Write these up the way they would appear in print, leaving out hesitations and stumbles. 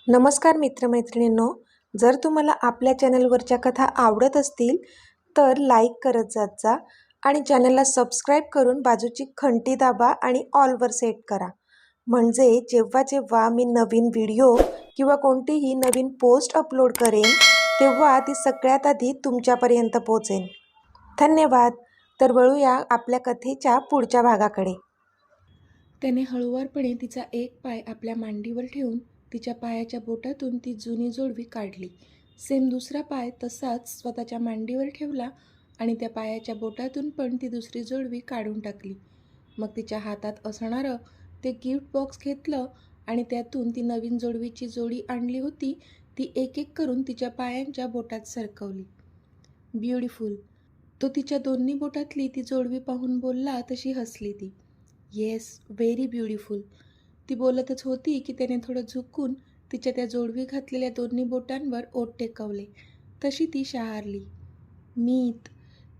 नमस्कार मित्रमैत्रिणींनो, जर तुम्हाला आपल्या चॅनलवरच्या कथा आवडत असतील तर लाईक करत जात जा आणि चॅनलला सबस्क्राईब करून बाजूची घंटी दाबा आणि ऑलवर सेट करा. म्हणजे जेव्हा जेव्हा मी नवीन व्हिडिओ किंवा कोणतीही नवीन पोस्ट अपलोड करेन तेव्हा ती सगळ्यात आधी तुमच्यापर्यंत पोहोचेल. धन्यवाद. तर वळूया आपल्या कथेच्या पुढच्या भागाकडे. त्याने हळुवारपणे तिचा एक पाय आपल्या मांडीवर ठेवून तिच्या पायाच्या बोटातून ती जुनी जोडवी काढली. सेम दुसरा पाय तसाच स्वतःच्या मांडीवर ठेवला आणि त्या पायाच्या बोटातून पण ती दुसरी जोडवी काढून टाकली. मग तिच्या हातात असणारं ते गिफ्ट बॉक्स घेतलं आणि त्यातून ती नवीन जोडवीची जोडी आणली होती ती एक एक करून तिच्या पायांच्या बोटात सरकवली. ब्युटिफुल. तो तिच्या दोन्ही बोटातली ती जोडवी पाहून बोलला तशी हसली ती. Yes, very beautiful. ती बोलतच होती की त्याने थोडं झुकून तिच्या त्या जोडवी घातलेल्या दोन्ही बोटांवर ओठ टेकवले. तशी ती शहारली. मीत.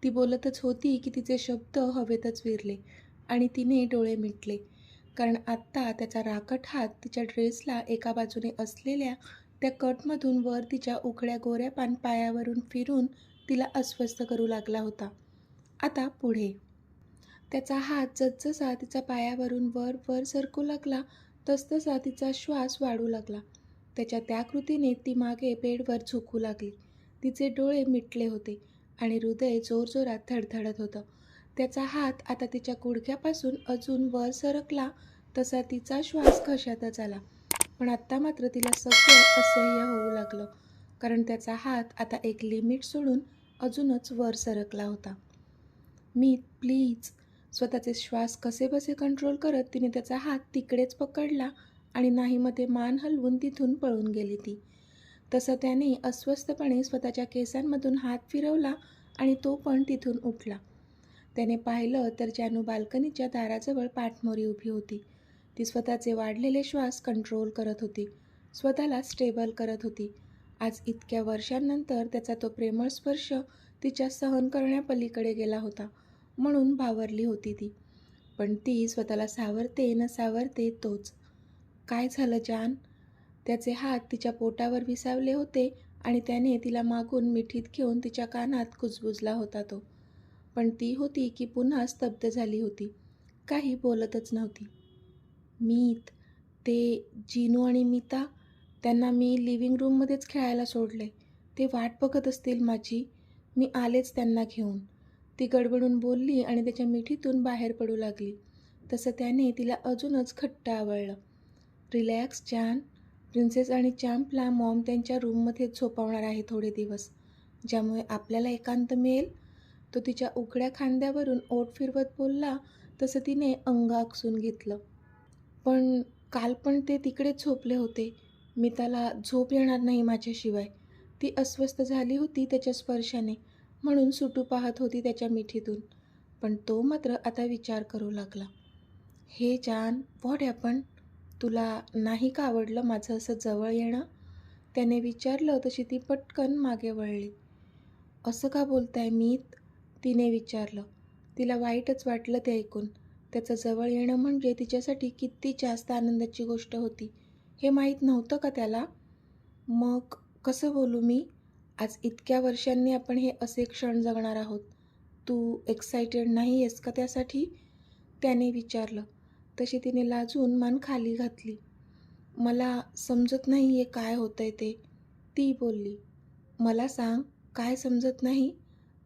ती बोलतच होती की तिचे शब्द हवेतच विरले आणि तिने डोळे मिटले. कारण आत्ता त्याचा राकट हात तिच्या ड्रेसला एका बाजूने असलेल्या त्या कटमधून वर तिच्या उघड्या गोऱ्या पायावरून फिरून तिला अस्वस्थ करू लागला होता. आता पुढे. त्याचा हात जसजसा तिचा पायावरून वर वर सरकू लागला तसतसा तिचा श्वास वाढू लागला. त्याच्या त्या कृतीने ती मागे बेडवर झोकू लागली. तिचे डोळे मिटले होते आणि हृदय जोरजोरात धडधडत होतं. त्याचा हात आता तिच्या गुडघ्यापासून अजून वर सरकला तसा तिचा श्वास घशातच आला. पण आत्ता मात्र तिला सगळं असह्य होऊ लागलं, कारण त्याचा हात आता एक लिमिट सोडून अजूनच वर सरकला होता. Me please. स्वतःचे श्वास कसेबसे कंट्रोल करत तिने त्याचा हात तिकडेच पकडला आणि नाहीमध्ये मान हलवून तिथून पळून गेली ती. तसं त्याने अस्वस्थपणे स्वतःच्या केसांमधून हात फिरवला आणि तो पण तिथून उठला. त्याने पाहिलं तर जानू बाल्कनीच्या दाराजवळ पाठमोरी उभी होती. ती स्वतःचे वाढलेले श्वास कंट्रोल करत होती, स्वतःला स्टेबल करत होती. आज इतक्या वर्षांनंतर त्याचा तो प्रेमळ स्पर्श तिच्या सहन करण्यापलीकडे गेला होता म्हणून भावरली होती ती. पण ती स्वतःला सावरते न सावरते तोच. काय झालं जान? त्याचे हात तिच्या पोटावर विसावले होते आणि त्याने तिला मागून मिठीत घेऊन तिच्या कानात कुजबुजला होता तो. पण ती होती की पुन्हा स्तब्ध झाली होती, काही बोलतच नव्हती. मीत. ते जिनू आणि मीता, त्यांना मी लिव्हिंग रूममध्येच खेळायला सोडले. ते वाट बघत असतील माझी. मी आलेच त्यांना घेऊन. ती गडबडून बोलली आणि त्याच्या मिठीतून बाहेर पडू लागली. तसं त्याने तिला अजूनच घट्ट आवळलं. रिलॅक्स जान. प्रिन्सेस आणि चॅम्पला मॉम त्यांच्या रूममध्ये झोपवणार आहे थोडे दिवस, ज्यामुळे आपल्याला एकांत मिळेल. तो तिच्या उघड्या खांद्यावरून ओठ फिरवत बोलला तसं तिने अंग आकसून घेतलं. पण काल पण ते तिकडेच झोपले होते. मी त्याला झोप येणार नाही माझ्याशिवाय. ती अस्वस्थ झाली होती त्याच्या स्पर्शाने म्हणून सुटू पाहत होती त्याच्या मिठीतून. पण तो मात्र आता विचार करू लागला. हे जान, व्हॉट हॅपन? तुला नाही का आवडलं माझं असं जवळ येणं? त्याने विचारलं तशी ती पटकन मागे वळली. असं का बोलताय मीत? तिने विचारलं. तिला वाईटच वाटलं ते ऐकून. त्याचं जवळ येणं म्हणजे तिच्यासाठी किती जास्त आनंदाची गोष्ट होती हे माहीत नव्हतं का त्याला? मग कसं बोलू मी? आज इतक्या वर्षांनी आपण हे असे क्षण जगणार आहोत. तू एक्सायटेड नाही आहेस का त्यासाठी? त्याने विचारलं. तशी तिने लाजून मान खाली घातली. मला समजत नाही आहे काय होतंय ते, ती बोलली. मला सांग, काय समजत नाही?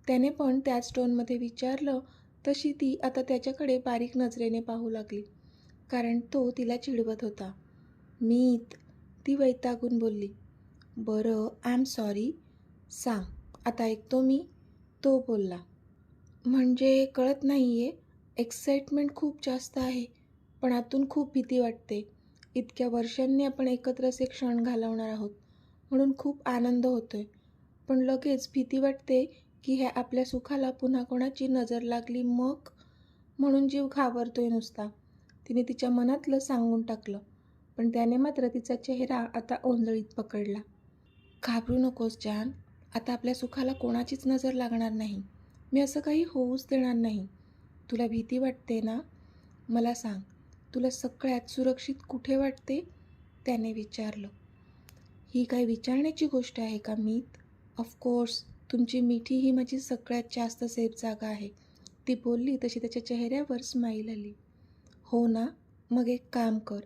त्याने पण त्याच टोनमध्ये विचारलं. तशी ती आता त्याच्याकडे बारीक नजरेने पाहू लागली, कारण तो तिला चिडवत होता. मीत. ती वैतागून बोलली. बरं, आय एम सॉरी. सांग, आता ऐकतो मी. तो बोलला. म्हणजे कळत नाही आहे. एक्साइटमेंट खूप जास्त आहे, पण आतून खूप भीती वाटते. इतक्या वर्षांनी आपण एकत्र असे क्षण घालवणार आहोत म्हणून खूप आनंद होतोय. पण लगेच भीती वाटते की ह्या आपल्या सुखाला पुन्हा कोणाची नजर लागली मग, म्हणून जीव घाबरतोय नुसता. तिने तिच्या मनातलं सांगून टाकलं. पण त्याने मात्र तिचा चेहरा आता ओंजळीत पकडला. घाबरू नकोस जान. आता आपल्या सुखाला कोणाचीच नजर लागणार नाही. मी असं काही होऊच देणार नाही. तुला भीती वाटते ना? मला सांग, तुला सगळ्यात सुरक्षित कुठे वाटते? त्याने विचारलं. ही काय विचारण्याची गोष्ट आहे का मीत? ऑफकोर्स, तुमची मिठी ही माझी सगळ्यात जास्त सेफ जागा आहे, ती बोलली तशी त्याच्या चेहऱ्यावर स्माईल आली. हो ना? मग एक काम कर.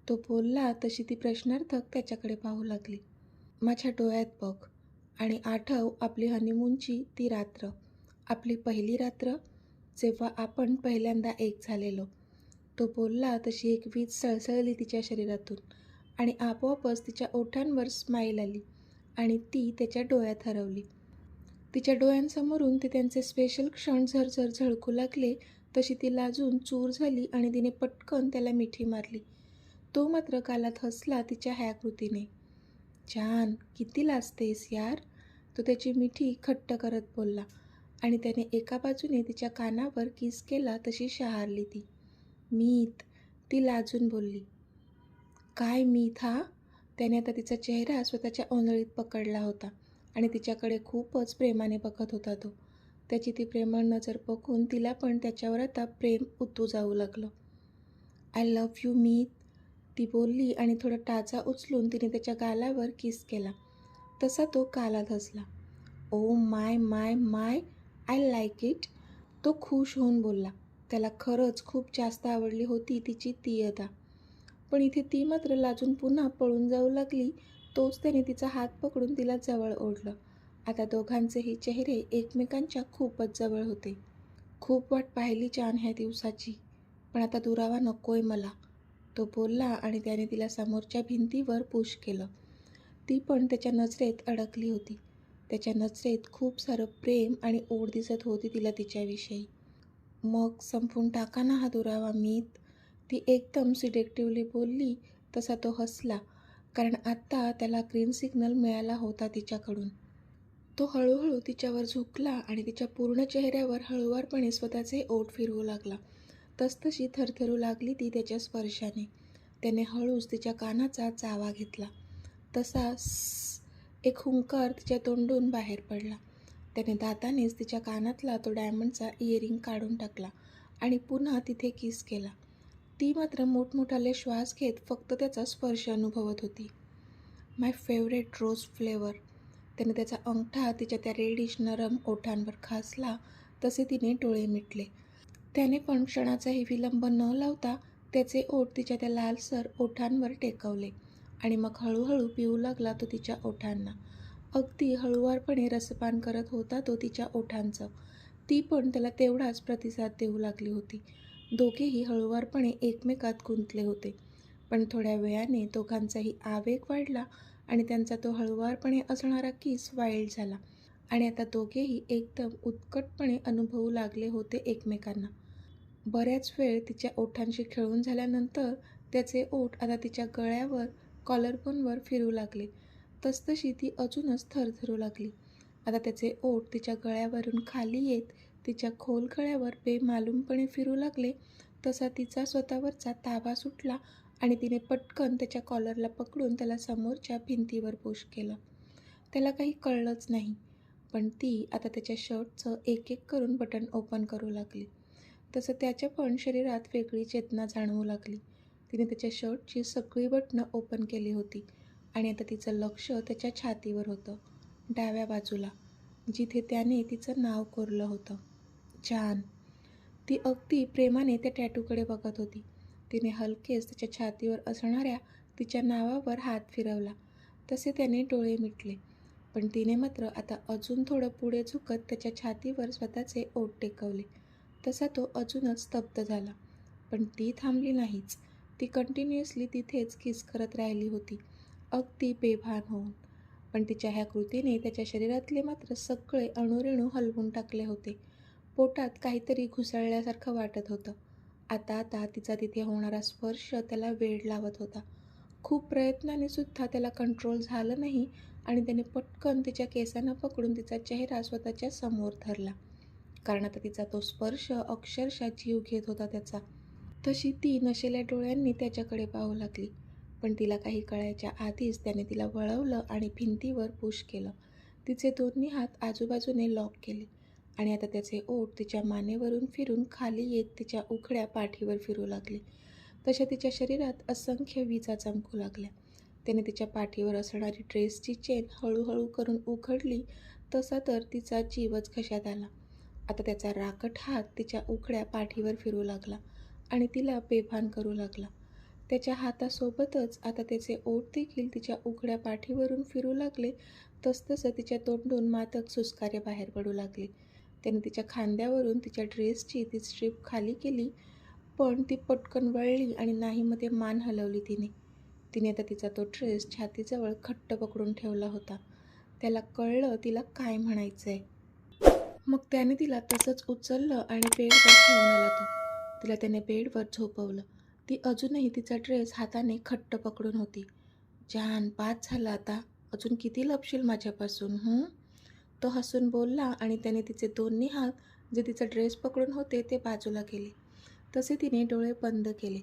तो बोलला तशी ती प्रश्नार्थक त्याच्याकडे पाहू लागली. माझ्या डोळ्यात बघ आणि आठव आपली हनीमूनची ती रात्र, आपली पहिली रात्र, जेव्हा आपण पहिल्यांदा एक झालेलो. तो बोलला तशी एक वीज सळसळली तिच्या शरीरातून आणि आपोआपच तिच्या ओठांवर स्माईल आली आणि ती त्याच्या डोळ्यात हरवली. तिच्या डोळ्यांसमोरून ते त्यांचे स्पेशल क्षण झरझर झळकू लागले. तशी ती लाजून चूर झाली आणि तिने पटकन त्याला मिठी मारली. तो मात्र गालात हसला तिच्या ह्या कृतीने. छान, किती लाजतेस यार, तो त्याची मिठी खट्ट करत बोलला आणि त्याने एका बाजूने तिच्या कानावर किस केला तशी शहारली ती. मीत, ती लाजून बोलली. काय मीत हा? त्याने आता तिचा चेहरा स्वतःच्या ओंजळीत पकडला होता आणि तिच्याकडे खूपच प्रेमाने बघत होता तो. त्याची ती प्रेमळ नजर बघून तिला पण त्याच्यावर आता प्रेम उतू जाऊ लागलं. आय लव्ह यू मीत, ती बोलली आणि थोडा टाचा उचलून तिने त्याच्या गालावर किस केला. तसा तो गालात हसला. Oh my my my, I like it, तो खुश होऊन बोलला. त्याला खरंच खूप जास्त आवडली होती तिची ती अदा. पण इथे ती मात्र लाजून पुन्हा पळून जाऊ लागली. तोच त्याने तिचा हात पकडून तिला जवळ ओढलं. आता दोघांचेही चेहरे एकमेकांच्या खूपच जवळ होते. खूप वाट पाहिली जान ह्या दिवसाची, पण आता दुरावा नकोय मला, तो बोलला आणि त्याने तिला समोरच्या भिंतीवर पुश केलं. ती पण त्याच्या नजरेत अडकली होती. त्याच्या नजरेत खूप सारं प्रेम आणि ओढ दिसत होती तिला तिच्याविषयी. मग संपवून टाका ना हा दुरावा मीत, ती एकदम सिडेक्टिव्हली बोलली. तसा तो हसला, कारण आत्ता त्याला ग्रीन सिग्नल मिळाला होता तिच्याकडून. तो हळूहळू तिच्यावर झुकला आणि तिच्या पूर्ण चेहऱ्यावर हळुवारपणे स्वतःचे ओठ फिरवू लागला. तसतशी थरथरू लागली ती त्याच्या स्पर्शाने. त्याने हळूच तिच्या कानाचा चावा घेतला. तसा एक हुंकार तिच्या तोंडून बाहेर पडला. त्याने दातानेच तिच्या कानातला तो डायमंडचा इयरिंग काढून टाकला आणि पुन्हा तिथे किस केला. ती मात्र मोठमोठाले श्वास घेत फक्त त्याचा स्पर्श अनुभवत होती. माय फेवरेट रोज फ्लेवर, त्याने त्याचा अंगठा तिच्या त्या रेडिश नरम ओठांवर खासला. तसे तिने डोळे मिटले. त्याने पण क्षणाचाही विलंब न लावता त्याचे ओठ तिच्या त्या लालसर ओठांवर टेकवले आणि मग हळूहळू पिऊ लागला तो तिच्या ओठांना. अगदी हळुवारपणे रसपान करत होता तो तिच्या ओठांचं. ती पण त्याला तेवढाच प्रतिसाद देऊ लागली होती. दोघेही हळुवारपणे एकमेकात गुंतले होते. पण थोड्या वेळाने दोघांचाही आवेग वाढला आणि त्यांचा तो हळुवारपणे असणारा किस वाईल्ड झाला आणि आता दोघेही एकदम उत्कटपणे अनुभवू लागले होते एकमेकांना. बऱ्याच वेळ तिच्या ओठांशी खेळून झाल्यानंतर त्याचे ओठ आता तिच्या गळ्यावर, कॉलरबोनवर फिरू लागले. तसतशी ती अजूनच थरथरू लागली. आता त्याचे ओठ तिच्या गळ्यावरून खाली येत तिच्या खोल गळ्यावर बेमालूमपणे फिरू लागले. तसा तिचा स्वतःवरचा ताबा सुटला आणि तिने पटकन त्याच्या कॉलरला पकडून त्याला समोरच्या भिंतीवर पुश केलं. त्याला काही कळलंच नाही, पण ती आता त्याच्या शर्टचं एक एक करून बटन ओपन करू लागली. तसं त्याच्या पण शरीरात वेगळी चेतना जाणवू लागली. तिने त्याच्या शर्टची सगळी बटणं ओपन केली होती आणि आता तिचं लक्ष त्याच्या छातीवर होतं, डाव्या बाजूला, जिथे त्याने तिचं नाव कोरलं होतं. जान, ती अगदी प्रेमाने त्या टॅटूकडे बघत होती. तिने हलकेच त्याच्या छातीवर असणाऱ्या तिच्या नावावर हात फिरवला. तसे त्याने डोळे मिटले. पण तिने मात्र आता अजून थोडं पुढे झुकत त्याच्या छातीवर स्वतःचे ओठ टेकवले. तसा तो अजूनच स्तब्ध झाला. पण ती थांबली नाहीच. ती कंटिन्युअसली तिथेच किस करत राहिली होती, अगदी बेभान होऊन. पण तिच्या ह्या कृतीने त्याच्या शरीरातले मात्र सगळे अणुरेणू हलवून टाकले होते. पोटात काहीतरी घुसळल्यासारखं वाटत होतं. आता तिचा तिथे होणारा स्पर्श त्याला वेड लावत होता. खूप प्रयत्नाने सुद्धा त्याला कंट्रोल झालं नाही आणि त्याने पटकन तिच्या केसांना पकडून तिचा चेहरा स्वतःच्या समोर धरला, कारण आता तिचा तो स्पर्श अक्षरशः जीव घेत होता त्याचा. तशी ती नशेल्या डोळ्यांनी त्याच्याकडे पाहू लागली. पण तिला काही कळायच्या आधीच त्याने तिला वळवलं आणि भिंतीवर पुश केलं. तिचे दोन्ही हात आजूबाजूने लॉक केले आणि आता त्याचे ओठ तिच्या मानेवरून फिरून खाली येत तिच्या उघड्या पाठीवर फिरू लागले. तशा तिच्या शरीरात असंख्य विजा चमकू लागल्या. त्याने तिच्या पाठीवर असणारी ड्रेसची चेन हळूहळू करून उघडली तसा तर तिचा जीवच घशात आला. आता त्याचा राकट हात तिच्या उघड्या पाठीवर फिरू लागला आणि तिला बेभान करू लागला. त्याच्या हातासोबतच आता त्याचे ओठ देखील तिच्या उघड्या पाठीवरून फिरू लागले. तसतसं तिच्या तोंडून मादक सुस्कारे बाहेर पडू लागले. त्याने तिच्या खांद्यावरून तिच्या ड्रेसची ती स्ट्रीप खाली केली, पण ती पटकन वळली आणि नाहीमध्ये मान हलवली तिने. तिने आता तिचा तो ड्रेस छातीजवळ घट्ट पकडून ठेवला होता. त्याला कळलं तिला काय म्हणायचंय. मग त्याने तिला तसंच उचललं आणि बेडवर घेऊन आला तो. तिला त्याने बेडवर झोपवलं. ती अजूनही तिचा ड्रेस हाताने घट्ट पकडून होती. जान, बाद झालं आता. अजून किती लपशील माझ्यापासून? तो हसून बोलला आणि त्याने तिचे दोन्ही हात जे तिचा ड्रेस पकडून होते ते बाजूला केले. तसे तिने डोळे बंद केले.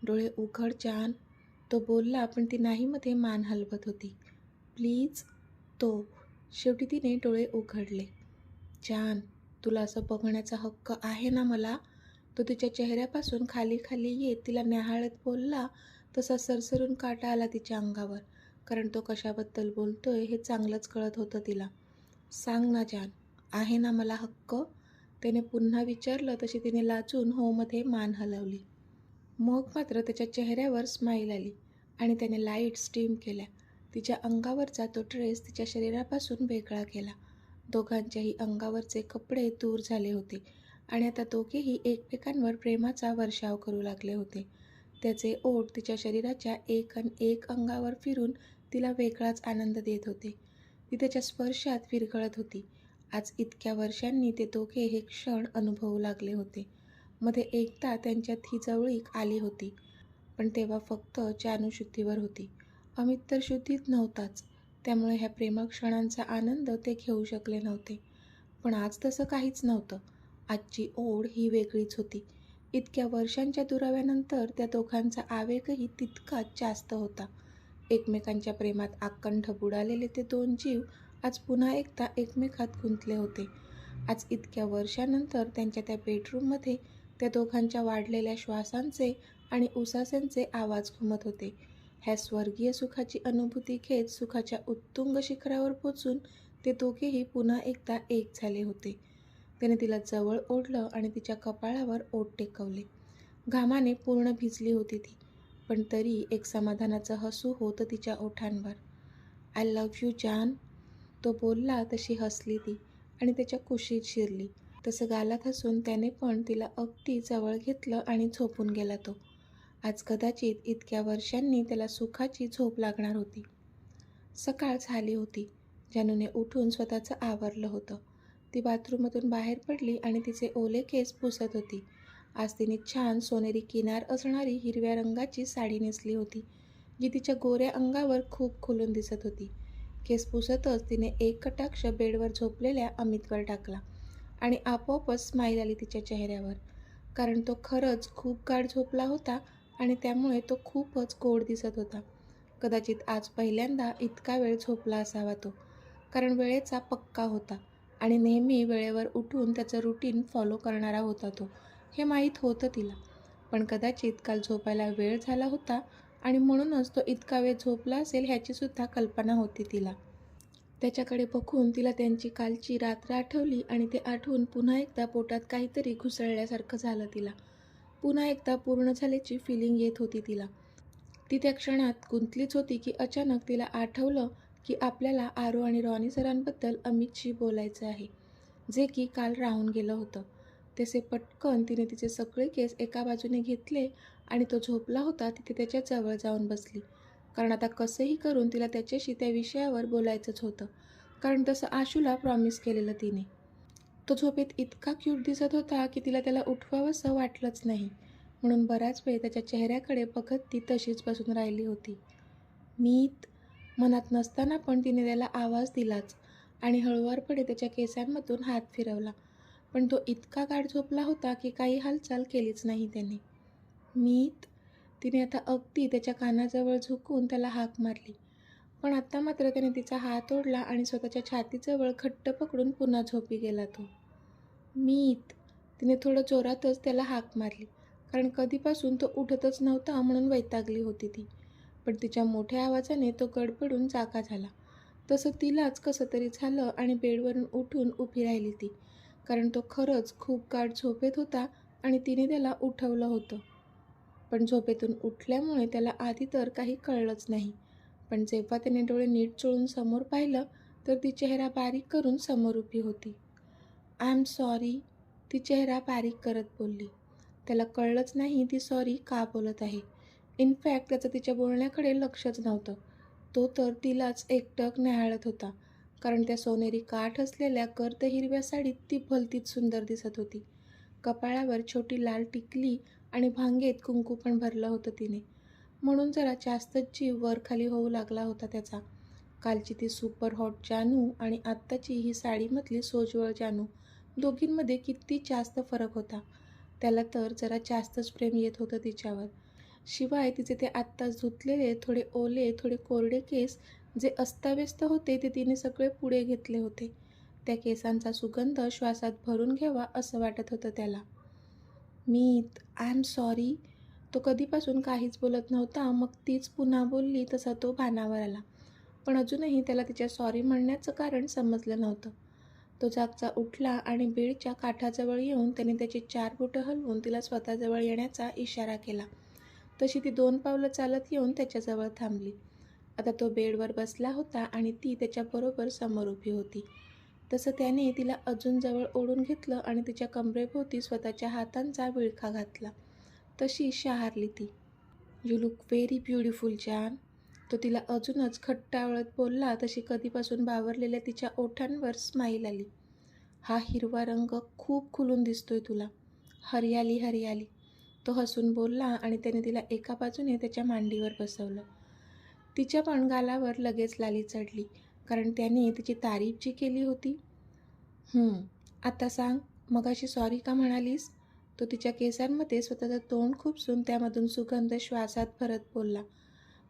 डोळे उघड जान, तो बोलला, पण ती नाहीमध्ये मान हलवत होती. प्लीज. शेवटी तिने डोळे उघडले. जान, तुला असं बघण्याचा हक्क आहे ना मला? तो तिच्या चेहऱ्यापासून खाली खाली येत तिला न्याहाळत बोलला. तसा सरसरून काटा आला तिच्या अंगावर, कारण तो कशाबद्दल बोलतोय हे चांगलंच कळत होतं तिला. सांग ना जान, आहे ना मला हक्क? त्याने पुन्हा विचारलं. तशी तिने लाजून होमध्ये मान हलवली. मग मात्र त्याच्या चेहऱ्यावर स्माईल आली आणि त्याने लाईट स्टीम केल्या. तिच्या अंगावरचा तो ड्रेस तिच्या शरीरापासून वेगळा केला. दोघांच्याही अंगावरचे कपडे दूर झाले होते आणि आता दोघेही एकमेकांवर प्रेमाचा वर्षाव करू लागले होते. त्याचे ओठ तिच्या शरीराच्या एक अंगावर फिरून तिला वेगळाच आनंद देत होते. ती त्याच्या स्पर्शात विरघळत होती. आज इतक्या वर्षांनी ते दोघे हे क्षण अनुभवू लागले होते. मध्ये एकदा त्यांच्यात ही जवळीक आली होती, पण तेव्हा फक्त जानू शुद्धीवर होती. अमित तर शुद्धीत नव्हताच, त्यामुळे ह्या प्रेमळ क्षणांचा आनंद ते घेऊ शकले नव्हते. पण आज तसं काहीच नव्हतं. आजची ओढ ही वेगळीच होती. इतक्या वर्षांच्या दुराव्यानंतर त्या दोघांचा आवेगही तितकाच जास्त होता. एकमेकांच्या प्रेमात आकंठ बुडालेले ते दोन जीव आज पुन्हा एकदा एकमेकात गुंतले होते. आज इतक्या वर्षानंतर त्यांच्या त्या बेडरूममध्ये त्या दोघांच्या वाढलेल्या श्वासांचे आणि उसासेंचे आवाज घुमत होते. ह्या स्वर्गीय सुखाची अनुभूती घेत सुखाच्या उत्तुंग शिखरावर पोचून ते दोघेही पुन्हा एकदा एक झाले होते. त्याने तिला जवळ ओढलं आणि तिच्या कपाळावर ओठ टेकवले. घामाने पूर्ण भिजली होती ती, पण तरी एक समाधानाचं हसू होतं तिच्या ओठांवर. आय लव्ह यू जान, तो बोलला. तशी हसली ती आणि त्याच्या कुशीत शिरली. तसं गालात हसून त्याने पण तिला अगदी जवळ घेतलं आणि झोपून गेला तो. आज कदाचित इतक्या वर्षांनी त्याला सुखाची झोप लागणार होती. सकाळ झाली होती. जानूने उठून स्वतःचं आवरलं होतं. ती बाथरूममधून बाहेर पडली आणि तिचे ओले केस पुसत होती. आज तिने छान सोनेरी किनार असणारी हिरव्या रंगाची साडी नेसली होती, जी तिच्या गोऱ्या अंगावर खूप खुलून दिसत होती. केस पुसतच तिने एक कटाक्ष बेडवर झोपलेल्या अमितवर टाकला आणि आपोआपच स्माईल आली तिच्या चेहऱ्यावर, कारण तो खरंच खूप गाढ झोपला होता आणि त्यामुळे तो खूपच गोड दिसत होता. कदाचित आज पहिल्यांदा इतका वेळ झोपला असावा तो, कारण वेळेचा पक्का होता आणि नेहमी वेळेवर उठून त्याचं रुटीन फॉलो करणारा होता तो, हे माहीत होतं तिला. पण कदाचित काल झोपायला वेळ झाला होता आणि म्हणूनच तो इतका वेळ झोपला असेल ह्याचीसुद्धा कल्पना होती तिला. त्याच्याकडे बघून तिला त्यांची कालची रात्र आठवली आणि ते आठवून पुन्हा एकदा पोटात काहीतरी घुसळल्यासारखं झालं तिला. पुन्हा एकदा पूर्ण झाल्याची फिलिंग येत होती तिला. ती त्या क्षणात गुंतलीच होती की अचानक तिला आठवलं की आपल्याला आरू आणि रॉनी सरांबद्दल अमितशी बोलायचं आहे, जे की काल राहून गेलं होतं. तसे पटकन तिने तिचे सगळे केस एका बाजूने घेतले आणि तो झोपला होता तिथे त्याच्या जवळ जाऊन बसली, कारण आता कसंही करून तिला त्याच्याशी त्या विषयावर बोलायचंच होतं, कारण तसं आशूला प्रॉमिस केलेलं तिने. तो झोपेत इतका क्यूट दिसत होता की तिला त्याला उठवावंसं वाटलंच नाही, म्हणून बराच वेळ त्याच्या चेहऱ्याकडे बघत ती तशीच बसून राहिली होती. मीत मनात नसताना पण तिने त्याला आवाज दिलाच आणि हळुवारपणे त्याच्या केसांमधून हात फिरवला, पण तो इतका गाढ झोपला होता की काही हालचाल केलीच नाही त्याने. मीत, तिने आता अगदी त्याच्या कानाजवळ झुकून त्याला हाक मारली, पण आता मात्र त्याने तिचा हात ओढला आणि स्वतःच्या छातीजवळ घट्ट पकडून पुन्हा झोपी गेला तो. मीत, तिने थोडं जोरातच त्याला हाक मारली, कारण कधीपासून तो उठतच नव्हता म्हणून वैतागली होती ती. पण तिच्या मोठ्या आवाजाने तो गडबडून जागा झाला. तसं तिलाच कसं तरी झालं आणि बेडवरून उठून उभी राहिली ती, कारण तो खरंच खूप गाढ झोपेत होता आणि तिने त्याला उठवलं होतं. पण झोपेतून उठल्यामुळे त्याला आधी तर काही कळलंच नाही. पण जेव्हा त्याने डोळे नीट चोळून समोर पाहिलं तर ती चेहरा बारीक करून समोर उभी होती. आय एम सॉरी, ती चेहरा बारीक करत बोलली. त्याला कळलंच नाही ती सॉरी का बोलत आहे. इनफॅक्ट त्याचं तिच्या बोलण्याकडे लक्षच नव्हतं. तो तर तिलाच एकटक न्याहाळत होता, कारण त्या सोनेरी काठ असलेल्या गर्द हिरव्या साडीत ती भलतीच सुंदर दिसत होती. कपाळावर छोटी लाल टिकली आणि भांगेत कुंकू पण भरलं होतं तिने, म्हणून जरा जास्तच जीव वरखाली होऊ लागला होता त्याचा. कालची ती सुपर हॉट जानू आणि आत्ताची ही साडीमधली सोज्वळ जानू, दोघींमध्ये किती जास्त फरक होता. त्याला तर जरा जास्तच प्रेम येत होतं तिच्यावर. शिवाय तिचे ते आत्ताच धुतलेले, थोडे ओले, थोडे कोरडे केस जे अस्ताव्यस्त होते ते तिने सगळे पुढे घेतले होते. त्या केसांचा सुगंध श्वासात भरून घ्यावा असं वाटत होतं त्याला. मीत, आय एम सॉरी. तो कधीपासून काहीच बोलत नव्हता, मग तीच पुन्हा बोलली तसा तो भानावर आला. पण अजूनही त्याला तिच्या सॉरी म्हणण्याचं कारण समजलं नव्हतं. तो जागचा उठला आणि बेडच्या काठाजवळ येऊन त्याने त्याची 4 बोटं हलवून तिला स्वतःजवळ येण्याचा इशारा केला. तशी ती 2 पावलं चालत येऊन त्याच्याजवळ थांबली. आता तो बेडवर बसला होता आणि ती त्याच्याबरोबर समोर उभी होती. तसं त्याने तिला अजून जवळ ओढून घेतलं आणि तिच्या कमरेभोवती स्वतःच्या हातांचा विळखा घातला. तशी शहारली ती. यू लुक व्हेरी ब्युटिफुल जान. तो तिला अजूनच घट्ट आवळत बोलला तशी कधीपासून बावरलेल्या तिच्या ओठांवर स्माईल आली. हा हिरवा रंग खूप खुलून दिसतोय तुला. हरियाली हरियाली. तो हसून बोलला आणि त्याने तिला एका बाजूने त्याच्या मांडीवर बसवलं. तिच्या पण गालावर लगेच लाली चढली, कारण त्याने तिची तारीफ जी केली होती. आता सांग, मगाशी सॉरी का म्हणालीस? तो तिच्या केसांमध्ये स्वतःचं तोंड खुपसून त्यामधून सुगंध श्वासात भरत बोलला.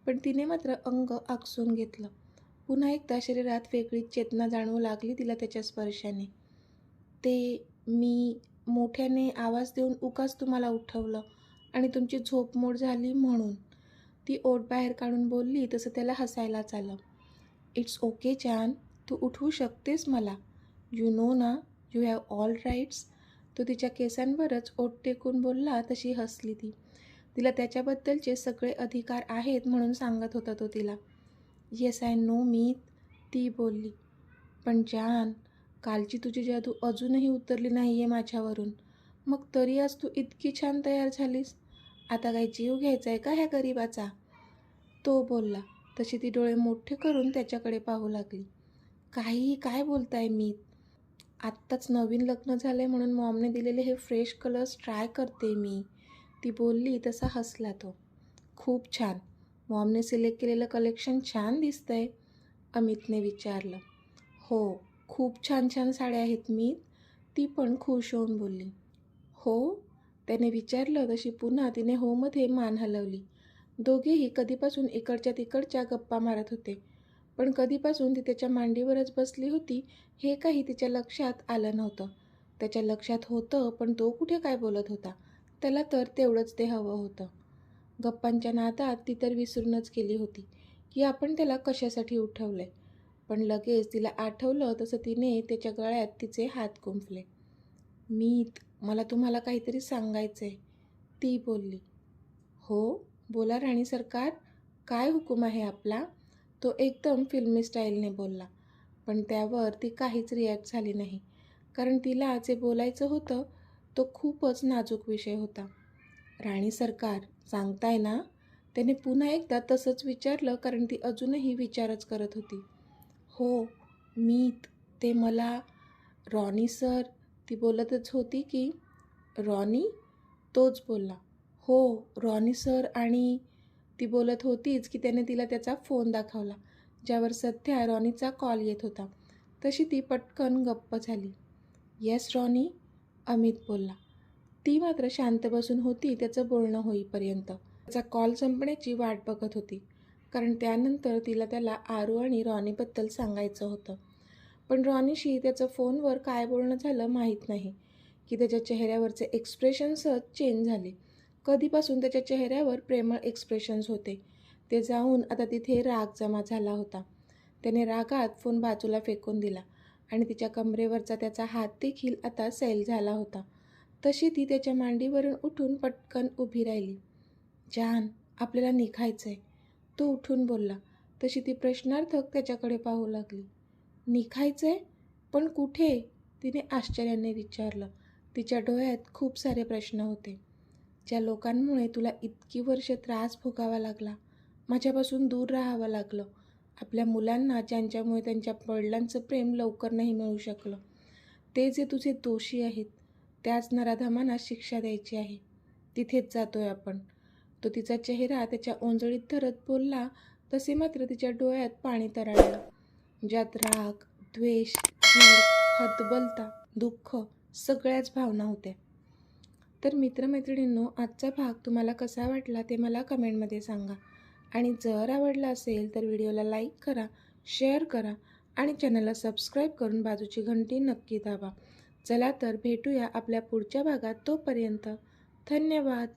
पण तिने मात्र अंग आकसून घेतलं. पुन्हा एकदा शरीरात वेगळीच चेतना जाणवू लागली तिला त्याच्या स्पर्शाने. मी मोठ्याने आवाज देऊन उगाच तुम्हाला उठवलं आणि तुमची झोपमोड झाली म्हणून, ती ओठ बाहेर काढून बोलली. तसं त्याला हसायलाच आलं. इट्स ओके जान, तू उठवू शकतेस मला. यू नो ना, यू हॅव ऑल राईट्स. तो तिच्या केसांवरच ओठ टेकून बोलला. तशी हसली ती. तिला त्याच्याबद्दलचे सगळे अधिकार आहेत म्हणून सांगत होता तो तिला. येस आय नो मीत, ती बोलली. पण जान, कालची तुझी जादू अजूनही उतरली नाही आहे माझ्यावरून. मग तरी आज तू इतकी छान तयार झालीस. आता काय जीव घ्यायचा आहे का ह्या गरीबाचा? तो बोलला. तशी ती डोळे मोठे करून त्याच्याकडे पाहू लागली. काहीही काय बोलताय मीत? आत्ताच नवीन लग्न झालं आहे म्हणून मॉमने दिलेले हे फ्रेश कलर्स ट्राय करते मी, ती बोलली. तसा हसला तो. खूप छान. मॉमने सिलेक्ट केलेलं कलेक्शन छान दिसतंय, अमितने विचारलं. हो, खूप छान छान साड्या आहेत मीत, ती पण खुश होऊन बोलली. हो, त्याने विचारलं. तशी पुन्हा तिने होमध्ये मान हलवली. दोघेही कधीपासून इकडच्या तिकडच्या गप्पा मारत होते, पण कधीपासून ती त्याच्या मांडीवरच बसली होती हे काही तिच्या लक्षात आलं नव्हतं. त्याच्या लक्षात होतं, पण तो कुठे काय बोलत होता. त्याला तर तेवढंच ते हवं होतं. गप्पांच्या नादात ती तर विसरूनच गेली होती की आपण त्याला कशासाठी उठवलंय. पण लगेच तिला आठवलं तसं तिने त्याच्या गळ्यात तिचे हात गुंफले. मीत, मला तुम्हाला काहीतरी सांगायचंय, ती बोलली. हो, बोला राणी सरकार, काय हुकूम आहे आपला? तो एकदम फिल्मी स्टाईलने बोलला. पण त्यावर ती काहीच रिॲक्ट झाली नाही, कारण तिला जे बोलायचं होतं तो खूपच नाजूक विषय होता. राणी सरकार, सांगताय ना? त्याने पुन्हा एकदा तसंच विचारलं, कारण ती अजूनही विचारच करत होती. हो, मीत, ते मला रॉनी सर, ती बोलतच होती की. रॉनी? तोच बोलला. हो, रॉनी सर. आणि ती बोलत होतीच की त्याने तिला त्याचा फोन दाखवला, ज्यावर सध्या रॉनीचा कॉल येत होता. तशी ती पटकन गप्प झाली. येस रॉनी, अमित बोलला. ती मात्र शांत बसून होती त्याचं बोलणं होईपर्यंत. त्याचा कॉल संपण्याची वाट बघत होती, कारण त्यानंतर तिला त्याला आरू आणि रॉनीबद्दल सांगायचं होतं. पण रॉनीशी त्याचं फोनवर काय बोलणं झालं माहीत नाही, की त्याच्या चेहऱ्यावरचे एक्सप्रेशन्सच चेंज झाले. कधीपासून त्याच्या चेहऱ्यावर प्रेमळ एक्सप्रेशन्स होते, ते जाऊन आता तिथे राग जमा झाला होता. त्याने रागात फोन बाजूला फेकून दिला आणि तिच्या कमरेवरचा त्याचा हात देखील आता सैल झाला होता. तशी ती त्याच्या मांडीवरून उठून पटकन उभी राहिली. जान, आपल्याला निघायचंय, तो उठून बोलला. तशी ती प्रश्नार्थक त्याच्याकडे पाहू लागली. निघायचंय? पण कुठे? तिने आश्चर्याने विचारलं. तिच्या डोळ्यात खूप सारे प्रश्न होते. ज्या लोकांमुळे तुला इतकी वर्ष त्रास भोगावा लागला, माझ्यापासून दूर राहावं लागलं, आपल्या मुलांना ज्यांच्यामुळे त्यांच्या वडिलांचं प्रेम लवकर नाही मिळू शकलं, ते जे तुझे दोषी आहेत, त्याच नराधमांना शिक्षा द्यायची आहे. तिथेच जातोय आपण. तो तिचा चेहरा त्याच्या ओंजळीत धरत बोलला, तसे मात्र तिच्या डोळ्यात पाणी तरळलं, ज्यात राग, द्वेष, चीड, हतबलता, दुःख सगळ्याच भावना होत्या. तर मित्रमैत्रिणींनो, आजचा भाग तुम्हाला कसा वाटला ते मला कमेंटमध्ये सांगा. आणि जर आवडला असेल तर व्हिडिओला लाईक करा, शेअर करा आणि चॅनलला सबस्क्राईब करून बाजूची घंटी नक्की दाबा. चला तर भेटूया आपल्या पुढच्या भागात. तोपर्यंत धन्यवाद.